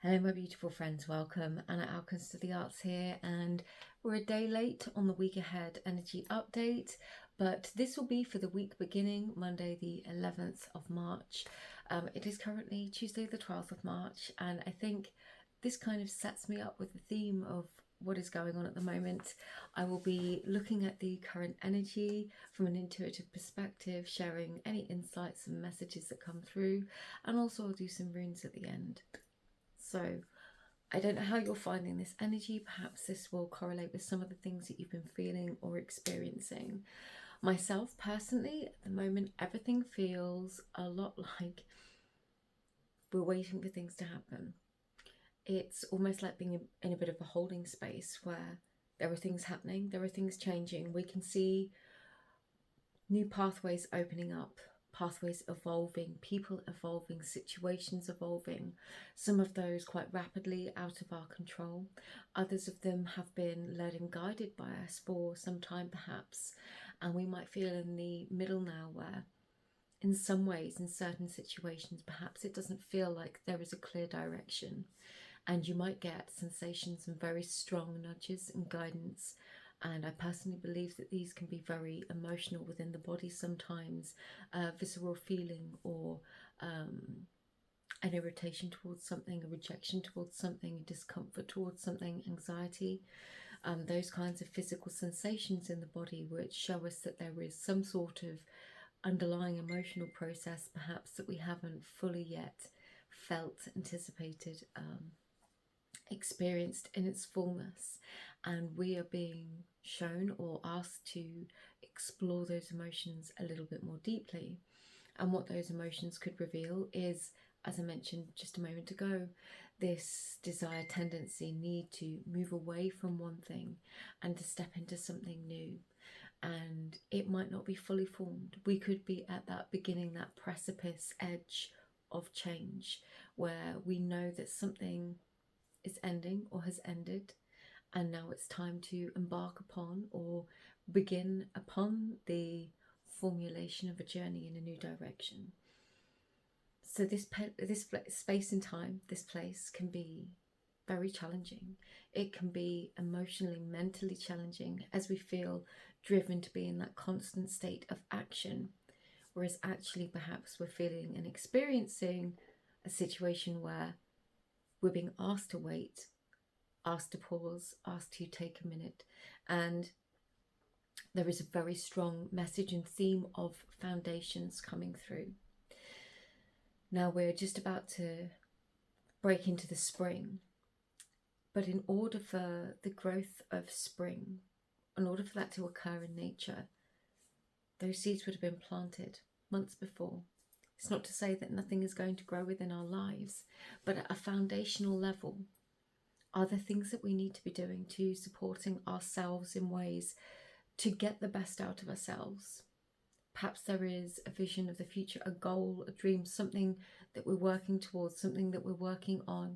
Hello my beautiful friends, welcome. Anna Alchemist of the Arts here, and we're a day late on the week ahead energy update, but this will be for the week beginning Monday the 11th of March. It is currently Tuesday the 12th of March, and I think this kind of sets me up with the theme of what is going on at the moment. I will be looking at the current energy from an intuitive perspective, sharing any insights and messages that come through, and also I'll do some runes at the end. So I don't know how you're finding this energy. Perhaps this will correlate with some of the things that you've been feeling or experiencing. Myself personally, at the moment, everything feels a lot like we're waiting for things to happen. It's almost like being in a bit of a holding space where there are things happening, there are things changing. We can see new pathways opening up, pathways evolving, people evolving, situations evolving, some of those quite rapidly out of our control. Others of them have been led and guided by us for some time perhaps, and we might feel in the middle now where in some ways, in certain situations, perhaps it doesn't feel like there is a clear direction, and you might get sensations and very strong nudges and guidance. And I personally believe that these can be very emotional within the body sometimes, visceral feeling, or an irritation towards something, a rejection towards something, a discomfort towards something, anxiety, those kinds of physical sensations in the body which show us that there is some sort of underlying emotional process perhaps that we haven't fully yet felt, anticipated, experienced in its fullness, and we are being shown or asked to explore those emotions a little bit more deeply. And what those emotions could reveal is, as I mentioned just a moment ago, this desire, tendency, need to move away from one thing and to step into something new. And it might not be fully formed. We could be at that beginning, that precipice edge of change, where we know that something is ending or has ended, and now it's time to embark upon or begin upon the formulation of a journey in a new direction. So this space and time, this place can be very challenging. It can be emotionally, mentally challenging as we feel driven to be in that constant state of action, whereas actually perhaps we're feeling and experiencing a situation where we're being asked to wait, asked to pause, asked to take a minute. And there is a very strong message and theme of foundations coming through. Now we're just about to break into the spring. But in order for the growth of spring, in order for that to occur in nature, those seeds would have been planted months before. It's not to say that nothing is going to grow within our lives, but at a foundational level, are there things that we need to be doing to supporting ourselves in ways to get the best out of ourselves? Perhaps there is a vision of the future, a goal, a dream, something that we're working towards, something that we're working on.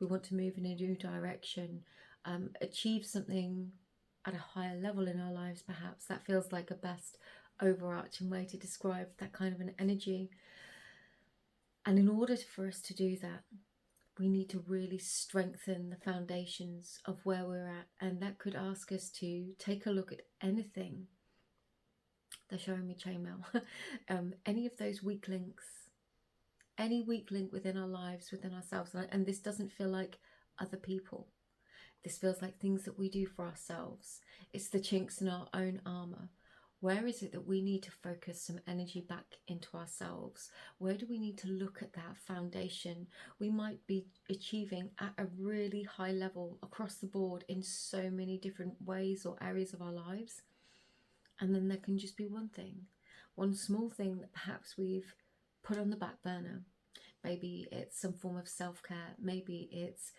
We want to move in a new direction, achieve something at a higher level in our lives perhaps. That feels like a best overarching way to describe that kind of an energy. And in order for us to do that, we need to really strengthen the foundations of where we're at, and that could ask us to take a look at anything. They're showing me chainmail. Any of those weak links, any weak link within our lives, within ourselves. And this doesn't feel like other people. This feels like things that we do for ourselves. It's the chinks in our own armor. Where is it that we need to focus some energy back into ourselves? Where do we need to look at that foundation? We might be achieving at a really high level across the board in so many different ways or areas of our lives. And then there can just be one thing, one small thing that perhaps we've put on the back burner. Maybe it's some form of self-care. Maybe it's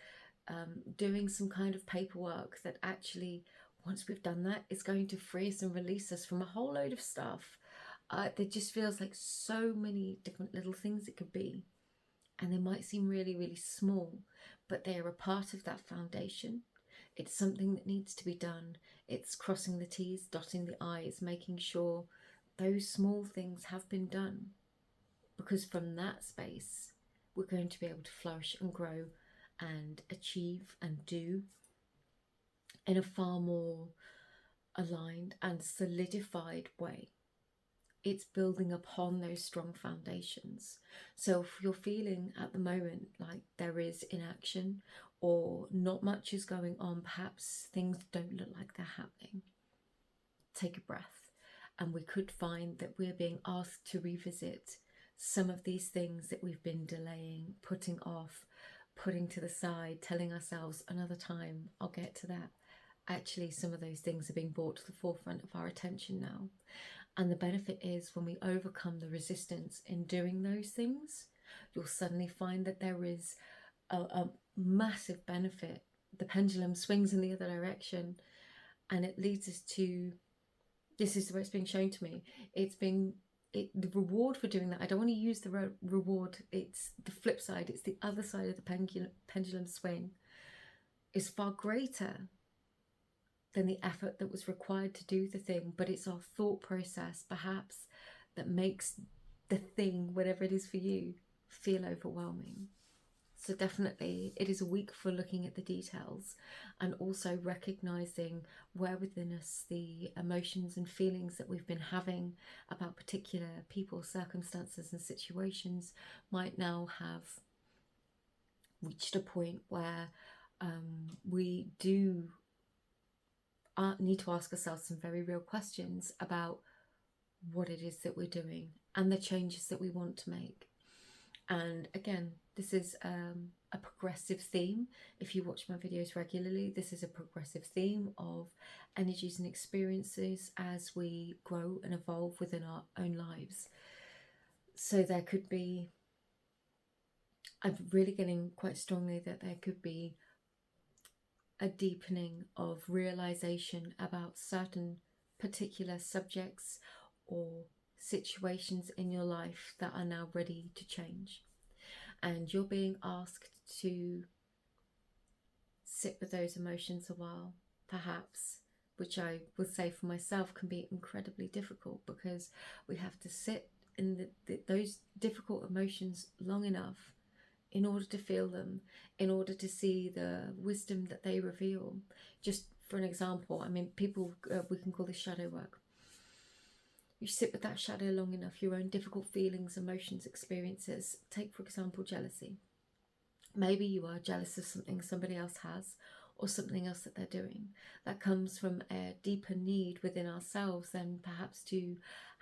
doing some kind of paperwork that actually, once we've done that, it's going to free us and release us from a whole load of stuff. There just feels like so many different little things it could be. And they might seem really, really small, but they are a part of that foundation. It's something that needs to be done. It's crossing the T's, dotting the I's, making sure those small things have been done. Because from that space, we're going to be able to flourish and grow and achieve and do in a far more aligned and solidified way. It's building upon those strong foundations. So if you're feeling at the moment like there is inaction or not much is going on, perhaps things don't look like they're happening, take a breath. And we could find that we're being asked to revisit some of these things that we've been delaying, putting off, putting to the side, telling ourselves another time, I'll get to that. Actually, some of those things are being brought to the forefront of our attention now. And the benefit is when we overcome the resistance in doing those things, you'll suddenly find that there is a massive benefit. The pendulum swings in the other direction, and it leads us to, this is the way it's being shown to me. The reward for doing that, I don't want to use the reward, it's the flip side, it's the other side of the pendulum swing, is far greater than the effort that was required to do the thing. But it's our thought process, perhaps, that makes the thing, whatever it is for you, feel overwhelming. So definitely it is a week for looking at the details and also recognizing where within us the emotions and feelings that we've been having about particular people, circumstances and situations might now have reached a point where we do need to ask ourselves some very real questions about what it is that we're doing and the changes that we want to make. And again, this is a progressive theme. If you watch my videos regularly, this is a progressive theme of energies and experiences as we grow and evolve within our own lives. So there could be, I'm really getting quite strongly that there could be a deepening of realization about certain particular subjects or situations in your life that are now ready to change. And you're being asked to sit with those emotions a while, perhaps, which I would say for myself can be incredibly difficult, because we have to sit in those difficult emotions long enough in order to feel them, in order to see the wisdom that they reveal. Just for an example, I mean, people, we can call this shadow work. You sit with that shadow long enough, your own difficult feelings, emotions, experiences. Take, for example, jealousy. Maybe you are jealous of something somebody else has or something else that they're doing. That comes from a deeper need within ourselves than perhaps to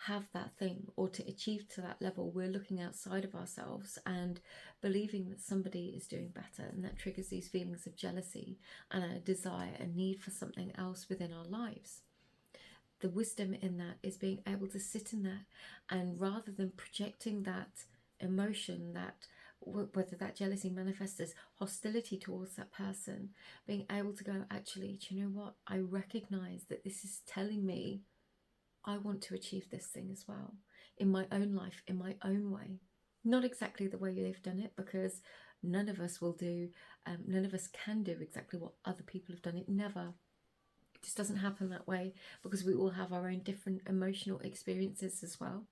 have that thing or to achieve to that level. We're looking outside of ourselves and believing that somebody is doing better, and that triggers these feelings of jealousy and a desire, a need for something else within our lives. The wisdom in that is being able to sit in that, and rather than projecting that emotion, that whether that jealousy manifests as hostility towards that person, being able to go, actually, do you know what? I recognize that this is telling me I want to achieve this thing as well in my own life, in my own way. Not exactly the way they've done it, because none of us will do, none of us can do exactly what other people have done. It never. It just doesn't happen that way, because we all have our own different emotional experiences as well.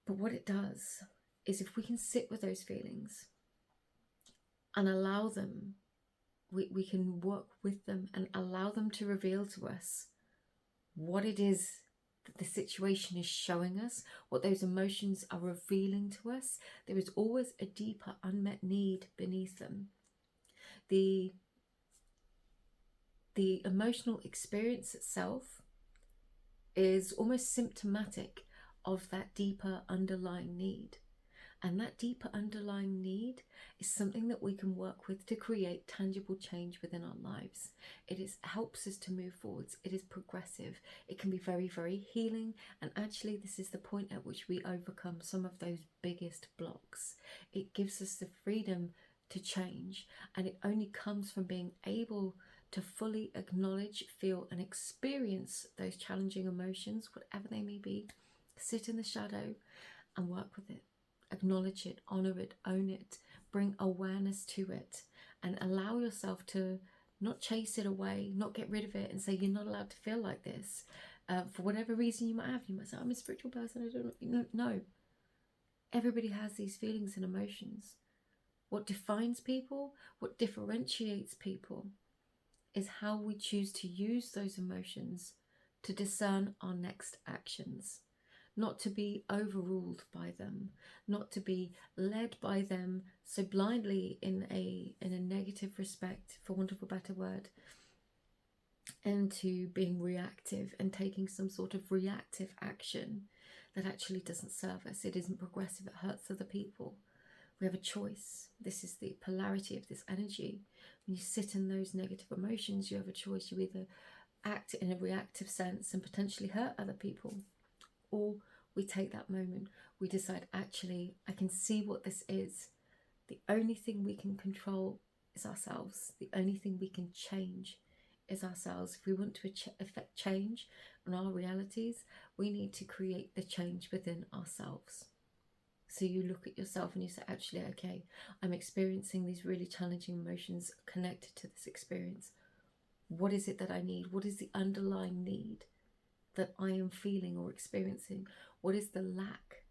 But what it does is, if we can sit with those feelings and allow them, we can work with them and allow them to reveal to us what it is that the situation is showing us, what those emotions are revealing to us. There is always a deeper unmet need beneath them. The emotional experience itself is almost symptomatic of that deeper underlying need. And that deeper underlying need is something that we can work with to create tangible change within our lives. It helps us to move forwards. It is progressive. It can be very, very healing. And actually, this is the point at which we overcome some of those biggest blocks. It gives us the freedom to change. And it only comes from being able to fully acknowledge, feel, and experience those challenging emotions, whatever they may be. Sit in the shadow and work with it. Acknowledge it, honor it, own it, bring awareness to it, and allow yourself to not chase it away, not get rid of it and say you're not allowed to feel like this. For whatever reason you might have, you might say, I'm a spiritual person, I don't know. No, everybody has these feelings and emotions. What defines people, what differentiates people, is how we choose to use those emotions to discern our next actions. Not to be overruled by them, not to be led by them so blindly in a negative respect, for want of a better word, into being reactive and taking some sort of reactive action that actually doesn't serve us. It isn't progressive, it hurts other people. We have a choice. This is the polarity of this energy. When you sit in those negative emotions, you have a choice. You either act in a reactive sense and potentially hurt other people, or we take that moment, we decide, actually, I can see what this is. The only thing we can control is ourselves. The only thing we can change is ourselves. If we want to affect change in our realities, we need to create the change within ourselves. So you look at yourself and you say, actually, okay, I'm experiencing these really challenging emotions connected to this experience. What is it that I need? What is the underlying need that I am feeling or experiencing? What is the lack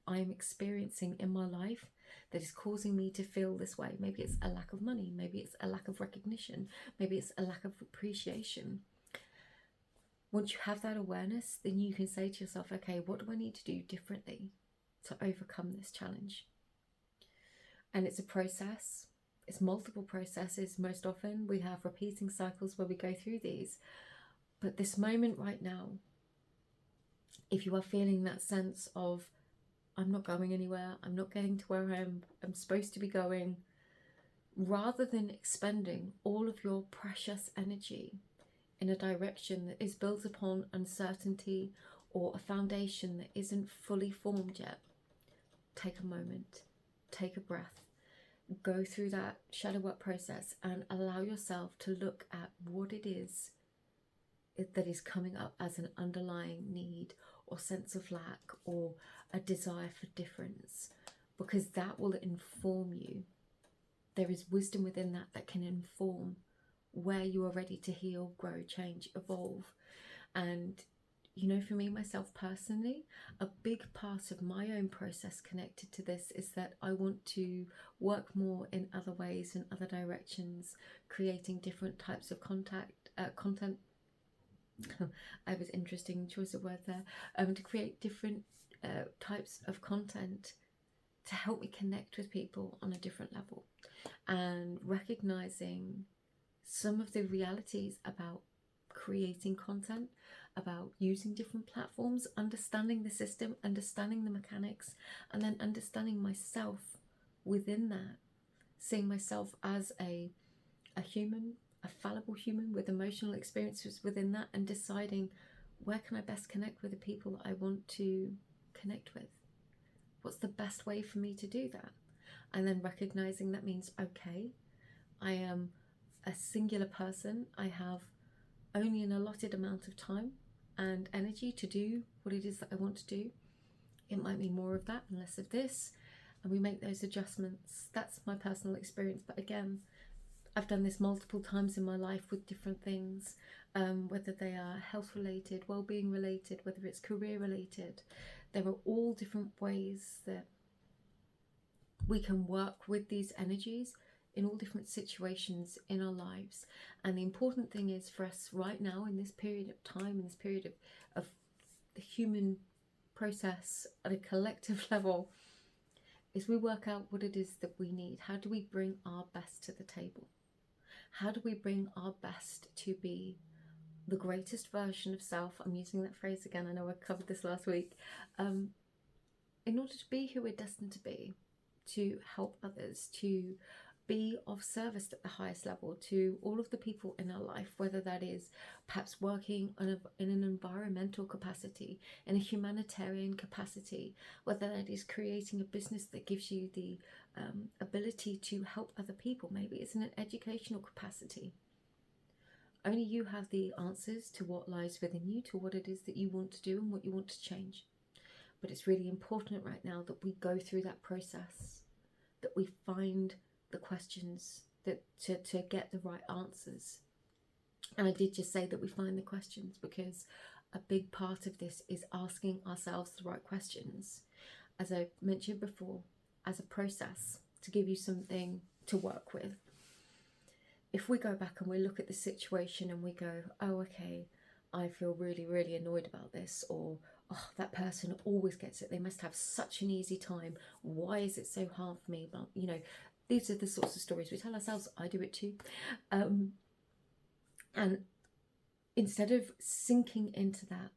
I am experiencing in my life that is causing me to feel this way? Maybe it's a lack of money, maybe it's a lack of recognition, maybe it's a lack of appreciation. Once you have that awareness, then you can say to yourself, okay, what do I need to do differently to overcome this challenge? And it's a process. It's multiple processes. Most often we have repeating cycles where we go through these. But this moment right now, if you are feeling that sense of, I'm not going anywhere, I'm not getting to where I'm supposed to be going, rather than expending all of your precious energy in a direction that is built upon uncertainty or a foundation that isn't fully formed yet, take a moment, take a breath, go through that shadow work process and allow yourself to look at what it is that is coming up as an underlying need or sense of lack or a desire for difference, because that will inform you. There is wisdom within that that can inform where you are ready to heal, grow, change, evolve. And you know, for me, myself personally, a big part of my own process connected to this is that I want to work more in other ways, in other directions, creating different types of content. I was interesting choice of word there. To create different types of content to help me connect with people on a different level, and recognizing some of the realities about creating content, about using different platforms, understanding the system, understanding the mechanics, and then understanding myself within that, seeing myself as a human, a fallible human with emotional experiences within that, and deciding where can I best connect with the people that I want to connect with. What's the best way for me to do that? And then recognizing that means, okay, I am a singular person. I have only an allotted amount of time and energy to do what it is that I want to do. It might be more of that and less of this, and we make those adjustments. That's my personal experience. But again, I've done this multiple times in my life with different things, whether they are health related, well-being related, whether it's career related. There are all different ways that we can work with these energies in all different situations in our lives. And the important thing is for us right now, in this period of time, in this period of the human process at a collective level, is we work out what it is that we need. How do we bring our best to the table? How do we bring our best to be the greatest version of self? I'm using that phrase again, I know I covered this last week. In order to be who we're destined to be, to help others, to be of service at the highest level to all of the people in our life, whether that is perhaps working in an environmental capacity, in a humanitarian capacity, whether that is creating a business that gives you the ability to help other people, maybe it's in an educational capacity. Only you have the answers to what lies within you, to what it is that you want to do and what you want to change. But it's really important right now that we go through that process, that we find the questions, that to get the right answers. And I did just say that we find the questions because a big part of this is asking ourselves the right questions. As I mentioned before, as a process, to give you something to work with. If we go back and we look at the situation and we go, oh, okay, I feel really, really annoyed about this, or oh, that person always gets it. They must have such an easy time. Why is it so hard for me? But, you know, these are the sorts of stories we tell ourselves. I do it too. And instead of sinking into that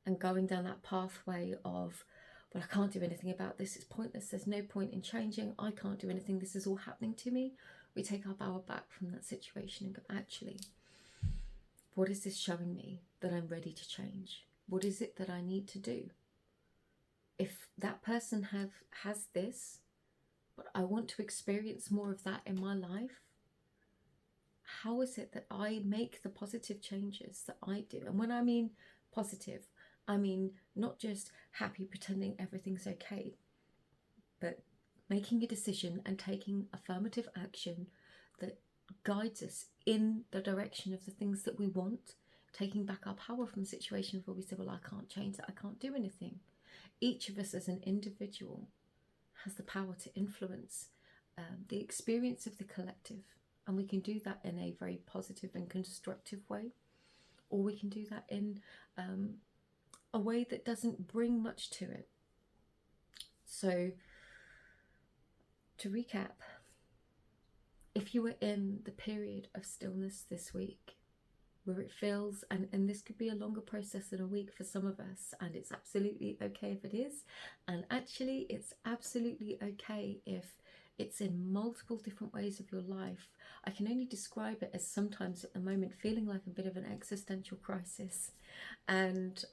and going down that pathway of, well, I can't do anything about this. It's pointless. There's no point in changing. I can't do anything. This is all happening to me. We take our power back from that situation and go, actually, what is this showing me that I'm ready to change? What is it that I need to do? If that person has this, but I want to experience more of that in my life, how is it that I make the positive changes that I do? And when I mean positive, I mean not just happy pretending everything's okay, but making a decision and taking affirmative action that guides us in the direction of the things that we want, taking back our power from situations where we say, well, I can't change that, I can't do anything. Each of us as an individual has the power to influence the experience of the collective, and we can do that in a very positive and constructive way, or we can do that in a way that doesn't bring much to it. So to recap, if you were in the period of stillness this week, where it feels, and this could be a longer process than a week for some of us, and it's absolutely okay if it is, and actually it's absolutely okay if it's in multiple different ways of your life. I can only describe it as sometimes at the moment feeling like a bit of an existential crisis, and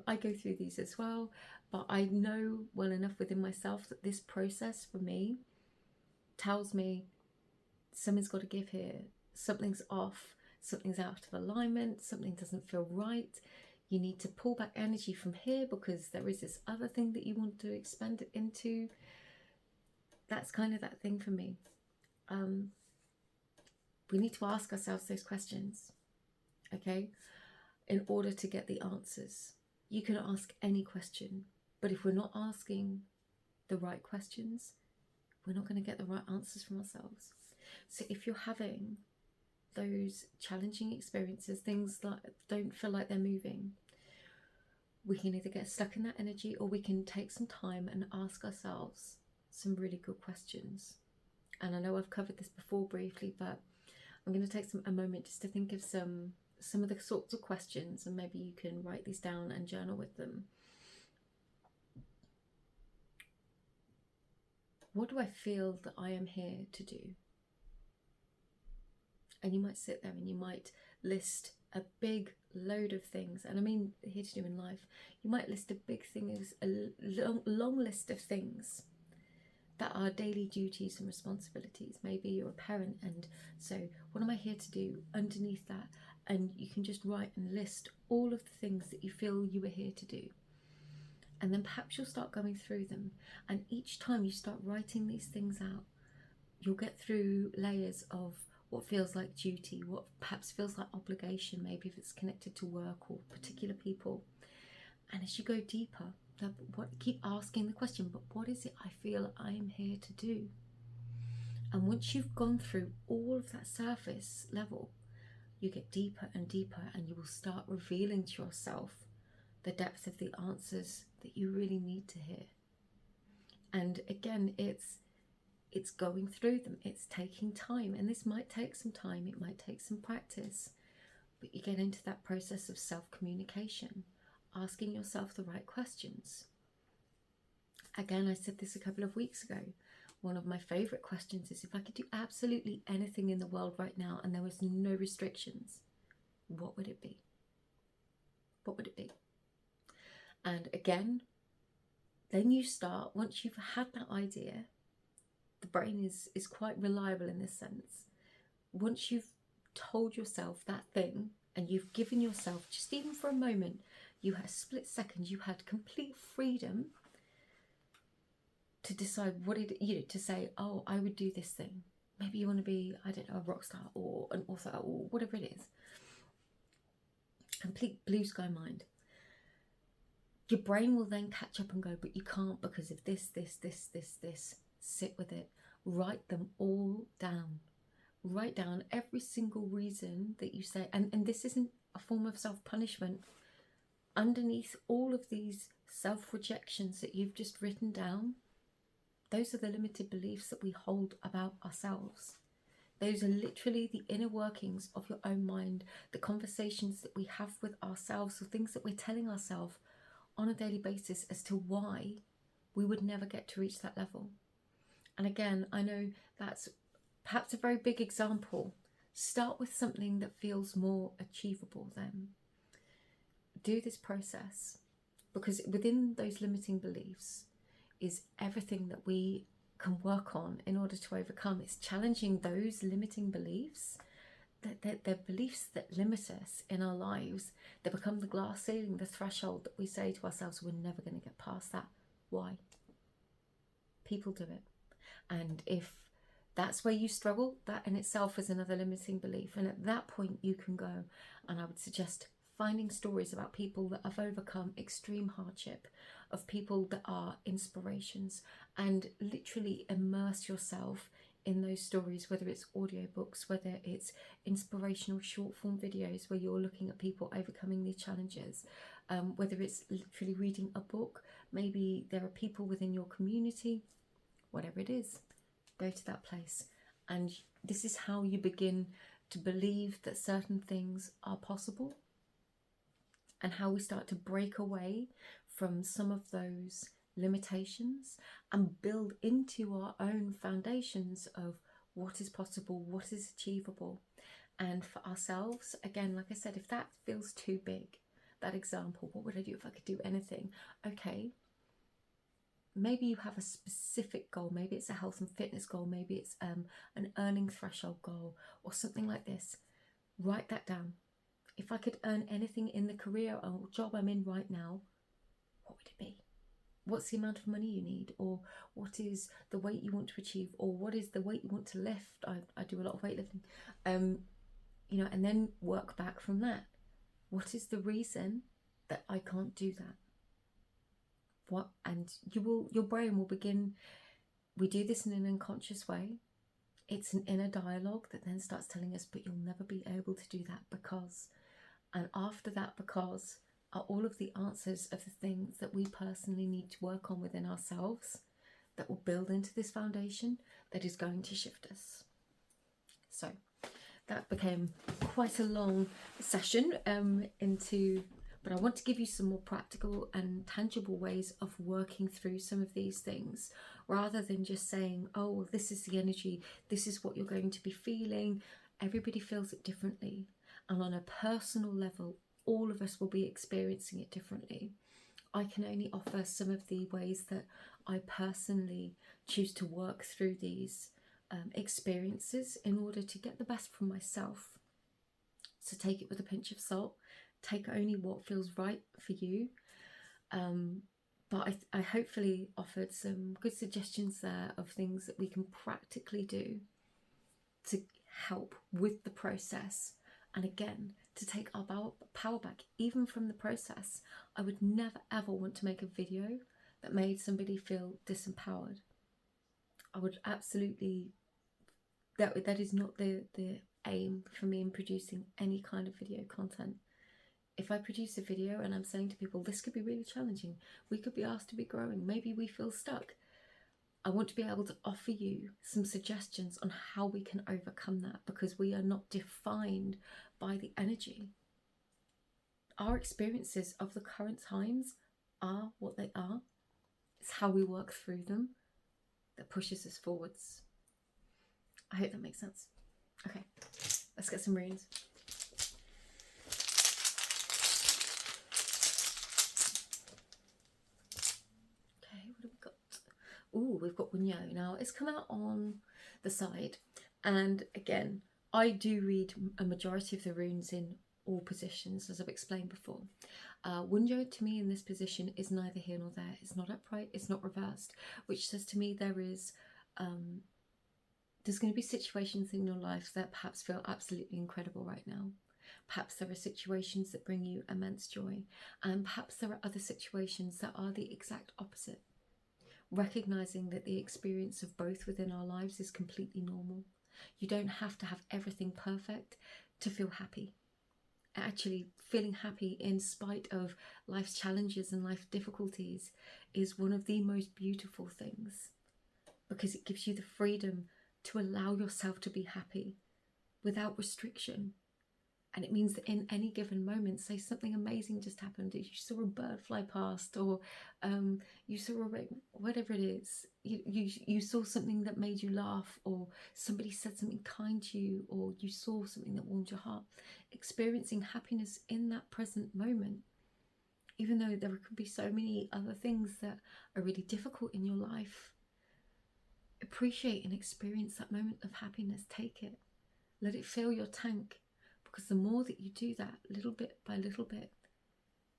I go through these as well, but I know well enough within myself that this process for me tells me something's got to give here, something's off, something's out of alignment, something doesn't feel right. You need to pull back energy from here because there is this other thing that you want to expend it into. That's kind of that thing for me. We need to ask ourselves those questions, okay, in order to get the answers. You can ask any question, but if we're not asking the right questions, we're not going to get the right answers from ourselves. So if you're having those challenging experiences, things that don't feel like they're moving, we can either get stuck in that energy, or we can take some time and ask ourselves some really good questions. And I know I've covered this before briefly, but I'm going to take a moment just to think of some of the sorts of questions, and maybe you can write these down and journal with them. What do I feel that I am here to do? And you might sit there and you might list a big load of things, and I mean here to do in life. You might list a big thing, a long list of things that are daily duties and responsibilities. Maybe you're a parent, and so what am I here to do underneath that? And you can just write and list all of the things that you feel you were here to do. And then perhaps you'll start going through them, and each time you start writing these things out, you'll get through layers of what feels like duty, what perhaps feels like obligation, maybe if it's connected to work or particular people. And as you go deeper, keep asking the question, but what is it I feel I am here to do? And once you've gone through all of that surface level, you get deeper and deeper, and you will start revealing to yourself the depth of the answers that you really need to hear. And again, it's going through them, it's taking time, and this might take some time, it might take some practice, but you get into that process of self-communication, asking yourself the right questions. Again, I said this a couple of weeks ago, one of my favourite questions is, if I could do absolutely anything in the world right now and there was no restrictions, what would it be? What would it be? And again, then you start, once you've had that idea, the brain is quite reliable in this sense. Once you've told yourself that thing and you've given yourself, just even for a moment, you had a split second, you had complete freedom to decide what it, to say, oh, I would do this thing. Maybe you want to be, I don't know, a rock star or an author or whatever it is. Complete blue sky mind. Your brain will then catch up and go, but you can't because of this. Sit with it. write them all down. Write down every single reason that you say, and this isn't a form of self-punishment. Underneath all of these self-rejections that you've just written down, those are the limited beliefs that we hold about ourselves. Those are literally the inner workings of your own mind, the conversations that we have with ourselves, the things that we're telling ourselves on a daily basis as to why we would never get to reach that level. And again, I know that's perhaps a very big example. Start with something that feels more achievable then. Do this process, because within those limiting beliefs is everything that we can work on in order to overcome. It's challenging those limiting beliefs, that they're beliefs that limit us in our lives. They become the glass ceiling, the threshold that we say to ourselves, we're never going to get past that. Why? People do it. And if that's where you struggle, that in itself is another limiting belief. And at that point you can go, and I would suggest finding stories about people that have overcome extreme hardship, of people that are inspirations, and literally immerse yourself in those stories, whether it's audiobooks, whether it's inspirational short form videos where you're looking at people overcoming these challenges, whether it's literally reading a book, maybe there are people within your community, whatever it is, go to that place. And this is how you begin to believe that certain things are possible, and how we start to break away from some of those limitations and build into our own foundations of what is possible, what is achievable. And for ourselves, again, like I said, if that feels too big, that example, what would I do if I could do anything? Okay, maybe you have a specific goal. Maybe it's a health and fitness goal. Maybe it's an earning threshold goal or something like this. Write that down. If I could earn anything in the career or job I'm in right now, what would it be? What's the amount of money you need? Or what is the weight you want to achieve? Or what is the weight you want to lift? I do a lot of weightlifting. You know, and then work back from that. What is the reason that I can't do that? What? And your brain will begin. We do this in an unconscious way. It's an inner dialogue that then starts telling us, but you'll never be able to do that because. And after that because are all of the answers of the things that we personally need to work on within ourselves that will build into this foundation that is going to shift us. So that became quite a long session but I want to give you some more practical and tangible ways of working through some of these things, rather than just saying, oh, well, this is the energy, this is what you're going to be feeling. Everybody feels it differently. And on a personal level, all of us will be experiencing it differently. I can only offer some of the ways that I personally choose to work through these experiences in order to get the best from myself. So take it with a pinch of salt. Take only what feels right for you. But I hopefully offered some good suggestions there of things that we can practically do to help with the process. And again, to take our power back, even from the process. I would never ever want to make a video that made somebody feel disempowered. I would absolutely, that is not the aim for me in producing any kind of video content. If I produce a video and I'm saying to people, this could be really challenging, we could be asked to be growing, maybe we feel stuck, I want to be able to offer you some suggestions on how we can overcome that, because we are not defined by the energy. Our experiences of the current times are what they are. It's how we work through them that pushes us forwards. I hope that makes sense. Okay, let's get some readings. Ooh, we've got Wunyo. Now, it's come out on the side. And again, I do read a majority of the runes in all positions, as I've explained before. Wunyo to me in this position is neither here nor there. It's not upright, it's not reversed, which says to me there's going to be situations in your life that perhaps feel absolutely incredible right now. Perhaps there are situations that bring you immense joy. And perhaps there are other situations that are the exact opposite. recognizing that the experience of both within our lives is completely normal. You don't have to have everything perfect to feel happy. Actually, feeling happy in spite of life's challenges and life difficulties is one of the most beautiful things, because it gives you the freedom to allow yourself to be happy without restriction. And it means that in any given moment, say something amazing just happened, you saw a bird fly past, or you saw whatever it is, you saw something that made you laugh, or somebody said something kind to you, or you saw something that warmed your heart. Experiencing happiness in that present moment, even though there could be so many other things that are really difficult in your life, appreciate and experience that moment of happiness. Take it, let it fill your tank. Because the more that you do that, little bit by little bit,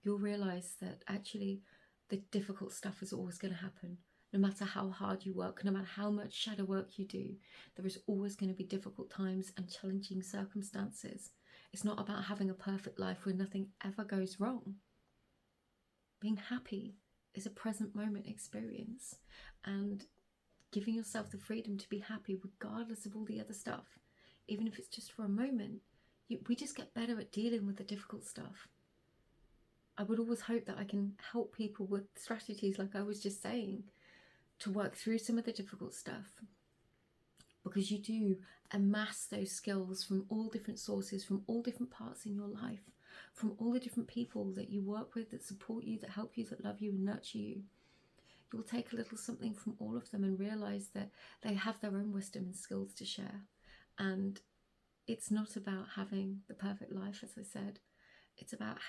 you'll realize that actually the difficult stuff is always going to happen. No matter how hard you work, no matter how much shadow work you do, there is always going to be difficult times and challenging circumstances. It's not about having a perfect life where nothing ever goes wrong. Being happy is a present moment experience, and giving yourself the freedom to be happy regardless of all the other stuff, even if it's just for a moment. We just get better at dealing with the difficult stuff. I would always hope that I can help people with strategies, like I was just saying, to work through some of the difficult stuff, because you do amass those skills from all different sources, from all different parts in your life, from all the different people that you work with, that support you, that help you, that love you and nurture you. You'll take a little something from all of them and realize that they have their own wisdom and skills to share. And it's not about having the perfect life, as I said. It's about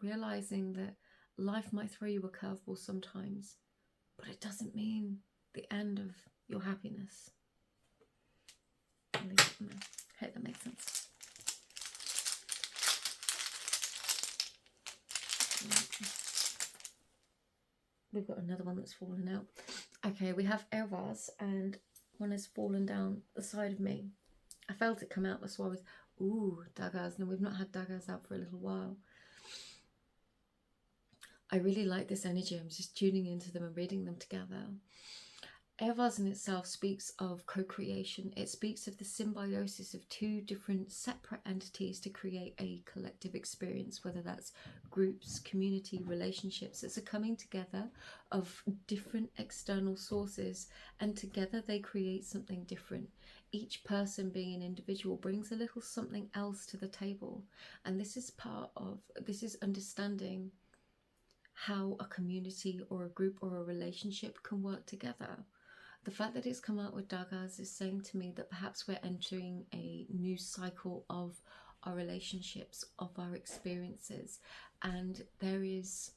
realizing that life might throw you a curveball sometimes, but it doesn't mean the end of your happiness. I hope that makes sense. We've got another one that's fallen out. Okay, we have air vase, and one has fallen down the side of me. I felt it come out, that's why I was, ooh, daggers. And we've not had daggers out for a little while. I really like this energy. I'm just tuning into them and reading them together. Air vase in itself speaks of co-creation. It speaks of the symbiosis of two different separate entities to create a collective experience, whether that's groups, community, relationships. It's a coming together of different external sources, and together they create something different. Each person, being an individual, brings a little something else to the table. And this is understanding how a community or a group or a relationship can work together. The fact that it's come out with daggers is saying to me that perhaps we're entering a new cycle of our relationships, of our experiences. And there is,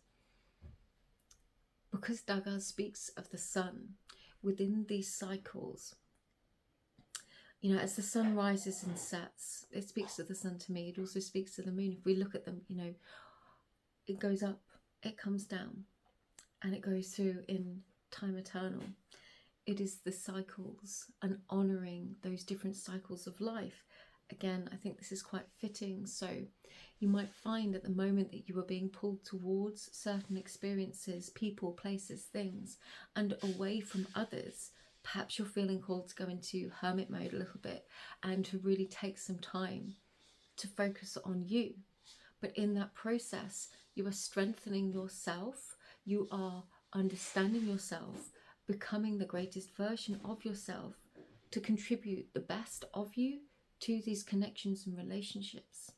because daggers speaks of the sun, within these cycles, you know, as the sun rises and sets, it speaks to the sun to me. It also speaks to the moon. If we look at them, you know, it goes up, it comes down, and it goes through in time eternal. It is the cycles and honouring those different cycles of life. Again, I think this is quite fitting. So you might find at the moment that you are being pulled towards certain experiences, people, places, things, and away from others. Perhaps you're feeling called to go into hermit mode a little bit and to really take some time to focus on you. But in that process, you are strengthening yourself, you are understanding yourself, becoming the greatest version of yourself to contribute the best of you to these connections and relationships.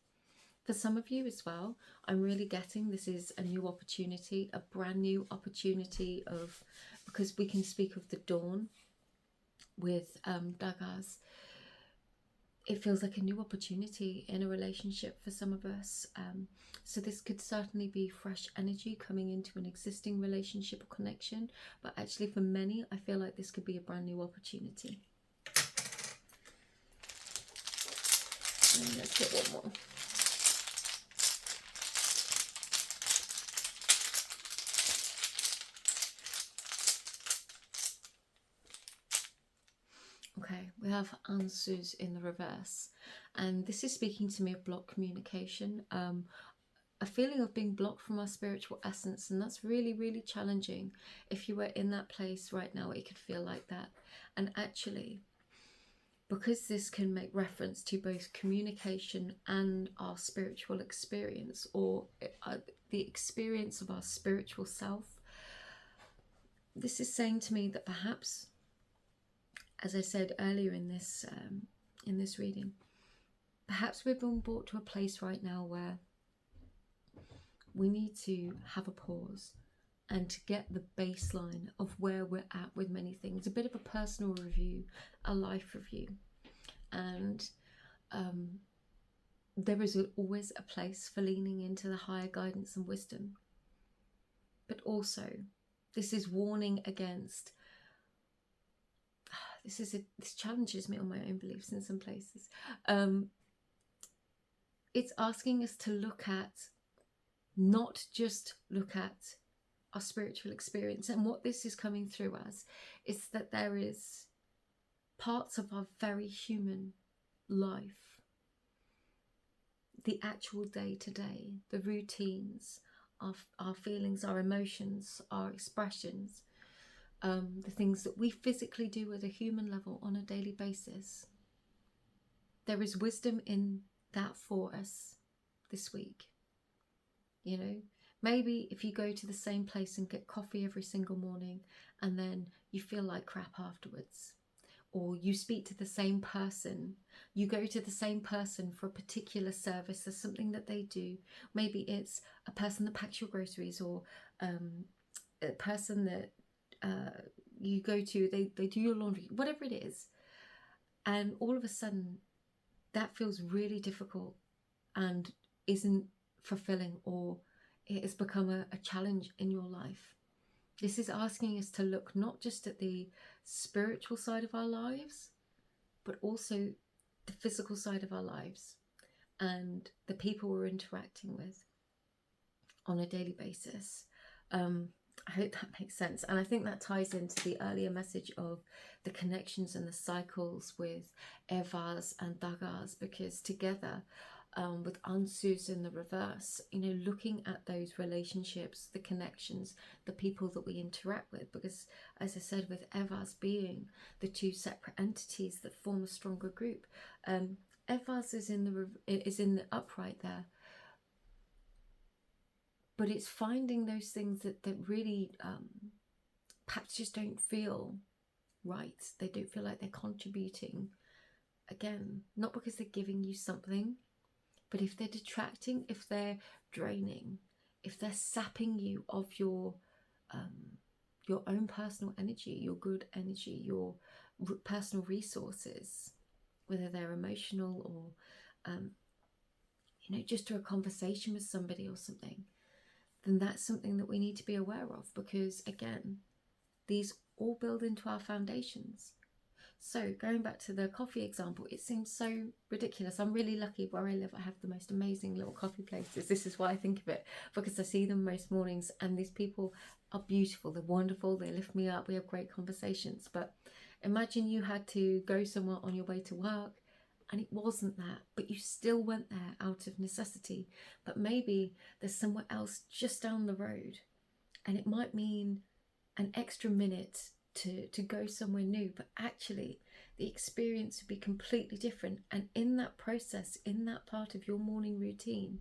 For some of you as well, I'm really getting this is a new opportunity, a brand new opportunity of, because we can speak of the dawn with daggers. It feels like a new opportunity in a relationship for some of us. So this could certainly be fresh energy coming into an existing relationship or connection. But actually for many, I feel like this could be a brand new opportunity. And let's get one more. Okay, we have answers in the reverse, and this is speaking to me of blocked communication. a feeling of being blocked from our spiritual essence, and that's really, really challenging. If you were in that place right now, it could feel like that. And actually, because this can make reference to both communication and our spiritual experience, or the experience of our spiritual self, this is saying to me that perhaps, as I said earlier in this reading, perhaps we've been brought to a place right now where we need to have a pause and to get the baseline of where we're at with many things, a bit of a personal review, a life review. And there is always a place for leaning into the higher guidance and wisdom. But also, this is warning against, this challenges me on my own beliefs in some places. It's asking us to look at, not just look at our spiritual experience. And what this is coming through as is that there is parts of our very human life, the actual day-to-day, the routines, our feelings, our emotions, our expressions, the things that we physically do at a human level on a daily basis. There is wisdom in that for us this week. You know, maybe if you go to the same place and get coffee every single morning and then you feel like crap afterwards, or you speak to the same person, you go to the same person for a particular service, there's something that they do. Maybe it's a person that packs your groceries, or a person that you go to, they do your laundry, whatever it is. And all of a sudden, that feels really difficult and isn't fulfilling, or it has become a challenge in your life. This is asking us to look not just at the spiritual side of our lives, but also the physical side of our lives and the people we're interacting with on a daily basis. I hope that makes sense. And I think that ties into the earlier message of the connections and the cycles with Evas and Dagas, because together, with Ansus in the reverse, you know, looking at those relationships, the connections, the people that we interact with, because as I said, with Evas being the two separate entities that form a stronger group, Evas is in the upright there, but it's finding those things that really perhaps just don't feel right. They don't feel like they're contributing. Again, not because they're giving you something, but if they're detracting, if they're draining, if they're sapping you of your own personal energy, your good energy, your personal resources, whether they're emotional or, you know, just through a conversation with somebody or something, then that's something that we need to be aware of, because again, these all build into our foundations. So going back to the coffee example, it seems so ridiculous. I'm really lucky where I live. I have the most amazing little coffee places. This is why I think of it, because I see them most mornings, and these people are beautiful. They're wonderful. They lift me up. We have great conversations. But imagine you had to go somewhere on your way to work and it wasn't that, but you still went there out of necessity. But maybe there's somewhere else just down the road, and it might mean an extra minute to go somewhere new, but actually the experience would be completely different. And in that process, in that part of your morning routine,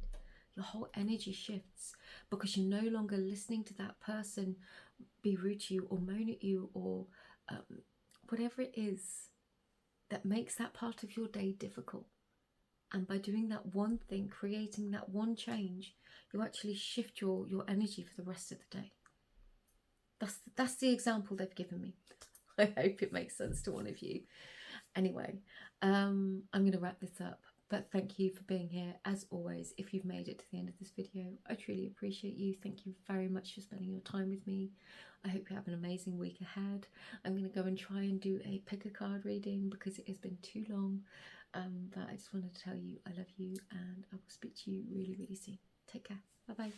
your whole energy shifts, because you're no longer listening to that person be rude to you or moan at you, or whatever it is that makes that part of your day difficult. And by doing that one thing, creating that one change, you actually shift your energy for the rest of the day. That's the example they've given me. I hope it makes sense to one of you. Anyway, I'm going to wrap this up. But thank you for being here. As always, if you've made it to the end of this video, I truly appreciate you. Thank you very much for spending your time with me. I hope you have an amazing week ahead. I'm going to go and try and do a pick a card reading because it has been too long. But I just wanted to tell you I love you, and I will speak to you really, really soon. Take care. Bye-bye.